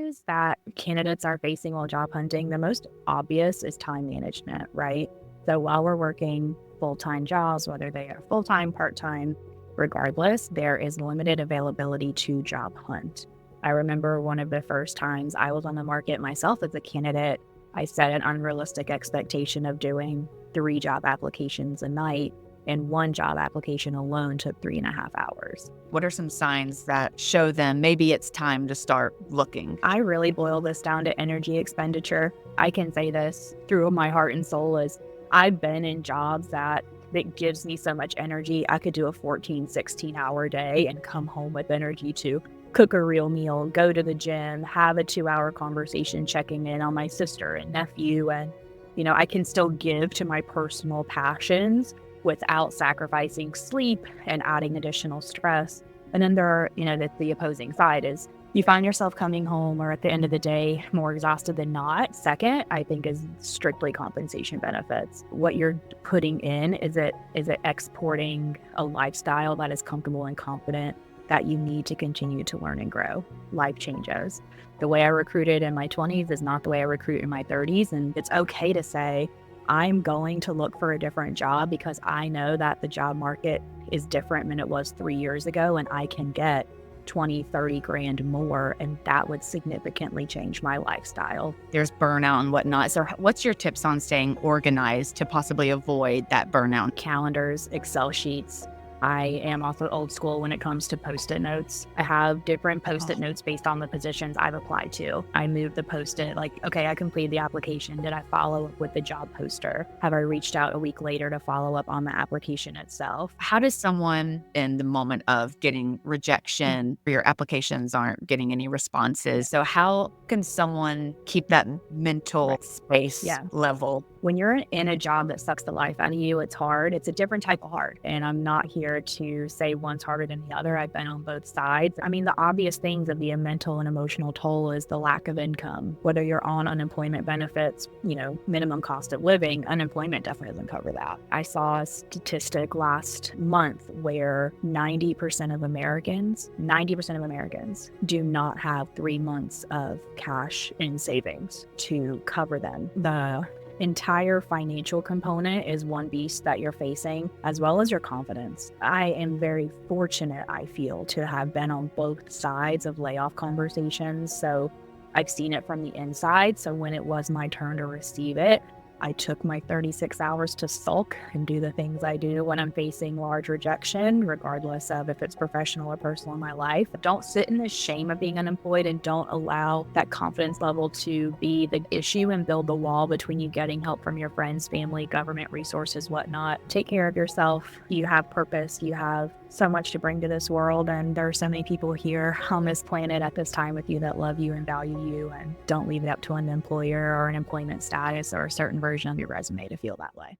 challenges that candidates are facing while job hunting, the most obvious is time management, right? So while we're working full-time jobs, whether they are full-time, part-time, regardless, there is limited availability to job hunt. I remember one of the first times I was on the market myself as a candidate, I set an unrealistic expectation of doing 3 job applications a night, and 1 job application alone took 3.5 hours. What are some signs that show them maybe it's time to start looking? I really boil this down to energy expenditure. I can say this through my heart and soul is I've been in jobs that gives me so much energy. I could do a 14, 16-hour day and come home with energy to cook a real meal, go to the gym, have a 2-hour conversation checking in on my sister and nephew. And, I can still give to my personal passions without sacrificing sleep and adding additional stress. And then there are, the opposing side is you find yourself coming home or at the end of the day more exhausted than not. Second, I think is strictly compensation benefits. What you're putting in, is it exporting a lifestyle that is comfortable and confident that you need to continue to learn and grow? Life changes. The way I recruited in my 20s is not the way I recruit in my 30s. And it's okay to say, I'm going to look for a different job because I know that the job market is different than it was 3 years ago, and I can get 20, 30 grand more, and that would significantly change my lifestyle. There's burnout and whatnot. So what's your tips on staying organized to possibly avoid that burnout? Calendars, Excel sheets. I am also old school when it comes to Post-it notes. I have different Post-it notes based on the positions I've applied to. I move the Post-it, okay, I completed the application. Did I follow up with the job poster? Have I reached out a week later to follow up on the application itself? How does someone in the moment of getting rejection, or your applications aren't getting any responses? So how can someone keep that mental space level? When you're in a job that sucks the life out of you, it's hard. It's a different type of hard. And I'm not here to say one's harder than the other. I've been on both sides. I mean, the obvious things of the mental and emotional toll is the lack of income. Whether you're on unemployment benefits, minimum cost of living, unemployment definitely doesn't cover that. I saw a statistic last month where 90% of Americans do not have 3 months of cash in savings to cover them. The entire financial component is one beast that you're facing, as well as your confidence. I am very fortunate, I feel, to have been on both sides of layoff conversations. So I've seen it from the inside. So when it was my turn to receive it, I took my 36 hours to sulk and do the things I do when I'm facing large rejection, regardless of if it's professional or personal in my life. Don't sit in the shame of being unemployed, and don't allow that confidence level to be the issue and build the wall between you getting help from your friends, family, government resources, whatnot. Take care of yourself. You have purpose. You have so much to bring to this world, and there are so many people here on this planet at this time with you that love you and value you, and don't leave it up to an employer or an employment status or a certain version of your resume to feel that way.